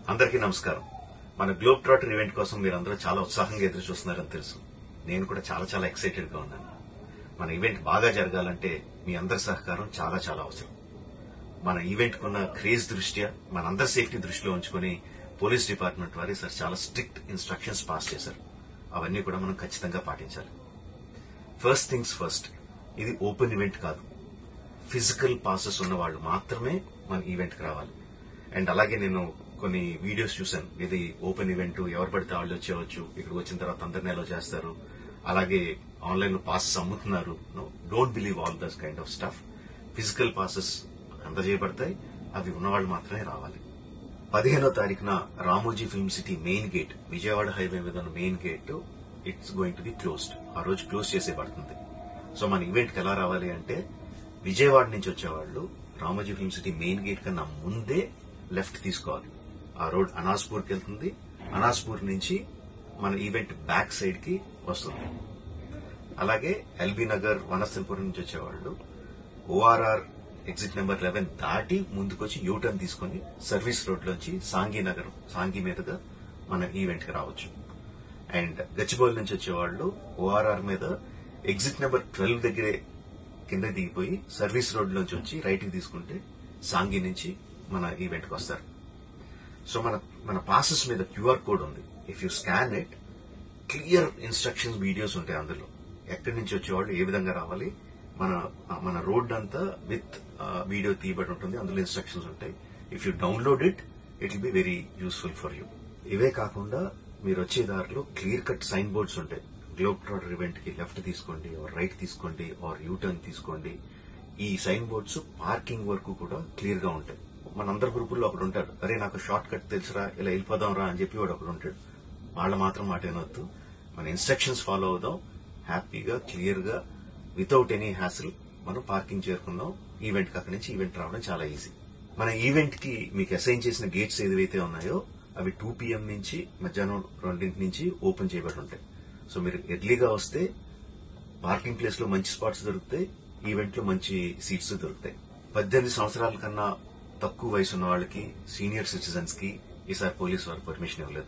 అందరికీ నమస్కారం. మన గ్లోబ్ ట్రాటర్ ఈవెంట్ కోసం మీరందరూ చాలా ఉత్సాహంగా ఎదురు చూస్తున్నారని తెలుసు. నేను కూడా చాలా ఎక్సైటెడ్ గా ఉన్నాను. మన ఈవెంట్ బాగా జరగాలంటే మీ అందరి సహకారం చాలా అవసరం. మన ఈవెంట్ కున్న క్రేజ్ దృష్ట్యా మనందరి సేఫ్టీ దృష్టిలో ఉంచుకుని పోలీస్ డిపార్ట్మెంట్ వారి సార్ చాలా స్ట్రిక్ట్ ఇన్స్ట్రక్షన్స్ పాస్ చేశారు. అవన్నీ కూడా మనం ఖచ్చితంగా పాటించాలి. ఫస్ట్ థింగ్స్ ఫస్ట్, ఇది ఓపెన్ ఈవెంట్ కాదు. ఫిజికల్ పాసెస్ ఉన్న వాళ్ళు మాత్రమే మన ఈవెంట్ కి రావాలి. అండ్ అలాగే నేను కొన్ని వీడియోస్ చూశాను. ఇది ఓపెన్ ఈవెంట్, ఎవరు పడితే వాళ్ళు వచ్చేవచ్చు, ఇక్కడికి వచ్చిన తర్వాత అందరినీ అలో చేస్తారు, అలాగే ఆన్లైన్ లో పాసెస్ అమ్ముతున్నారు. Don't believe all this kind of stuff. Physical passes అందజేయబడతాయి, అవి ఉన్నవాళ్ళు మాత్రమే రావాలి. 15వ తారీఖున Ramoji film city main gate, Vijayawada highway మీద ఉన్న main gate it's going to be closed. ఆ రోజు క్లోజ్ చేసేయబడుతుంది. సో మన ఈవెంట్ కి ఎలా రావాలి అంటే, విజయవాడ నుంచి వచ్చేవాళ్లు Ramoji film city main gate కన్నా ముందే లెఫ్ట్ తీసుకోవాలి. ఆ రోడ్ అనాస్పూర్ కి వెళ్తుంది. అనాస్పూర్ నుంచి మన ఈవెంట్ బ్యాక్ సైడ్ కి వస్తుంది. అలాగే ఎల్బీ నగర్, వనస్థలిపురం నుంచి వచ్చేవాళ్లు ఓఆర్ఆర్ ఎగ్జిట్ నెంబర్ 11 దాటి ముందుకొచ్చి యూటర్న్ తీసుకుని సర్వీస్ రోడ్ లోంచి సాంఘీ మీదుగా మన ఈవెంట్ కి రావచ్చు. అండ్ గచ్చిబౌలి నుంచి వచ్చేవాళ్లు ఓఆర్ఆర్ మీద ఎగ్జిట్ నెంబర్ 12 దగ్గరే కింద దిగిపోయి సర్వీస్ రోడ్ లోంచి వచ్చి రైట్ కి తీసుకుంటే సాంఘీ నుంచి మన ఈవెంట్ కి వస్తారు. సో మన పాసెస్ మీద క్యూఆర్ కోడ్ ఉంది. If you scan it, clear instructions videos ఉంటాయి అందులో. ఎక్కడి నుంచి వచ్చేవాళ్ళు ఏ విధంగా రావాలి, మన రోడ్ అంతా విత్ వీడియో తీయబడి ఉంటుంది. అందులో ఇన్స్ట్రక్షన్స్ ఉంటాయి. If you download it will be very useful for you. ఇవే కాకుండా మీరు వచ్చే దారిలో క్లియర్ కట్ సైన్ బోర్డ్స్ ఉంటాయి. గ్లోబ్ ట్రాటర్ ఈవెంట్ కి లెఫ్ట్ తీసుకోండి, ఆర్ రైట్ తీసుకోండి, ఆర్ యూటర్న్ తీసుకోండి. ఈ సైన్ బోర్డ్స్ పార్కింగ్ వరకు కూడా క్లియర్ గా ఉంటాయి. మనందరి గ్రూపుల్లో ఒకడు ఉంటాడు, అరే నాకు షార్ట్ కట్ తెలుసురా, ఇలా వెళ్ళిపోదాం రా అని చెప్పి వాడు ఒకడు ఉంటాడు. వాళ్ళ మాత్రం మాట ఏనొద్దు. మన ఇన్స్ట్రక్షన్స్ ఫాలో అవుదాం. హ్యాపీగా, క్లియర్ గా, వితౌట్ ఎనీ హ్యాసిల్ మనం పార్కింగ్ చేరుకుందాం. ఈవెంట్ కి అక్కడి నుంచి ఈవెంట్ రావడం చాలా ఈజీ. మన ఈవెంట్ కి మీకు అసైన్ చేసిన గేట్స్ ఏదైతే ఉన్నాయో అవి 2 PM నుంచి మధ్యాహ్నం 2 నుంచి ఓపెన్ చేయబడి ఉంటాయి. సో మీరు ఎర్లీగా వస్తే పార్కింగ్ ప్లేస్ లో మంచి స్పాట్స్ దొరుకుతాయి, ఈవెంట్ లో మంచి సీట్స్ దొరుకుతాయి. 18 సంవత్సరాల కన్నా తక్కువ వయసు ఉన్న వాళ్ళకి, సీనియర్ సిటిజన్స్ కి ఈసారి పోలీసు వారు పర్మిషన్ ఇవ్వలేదు.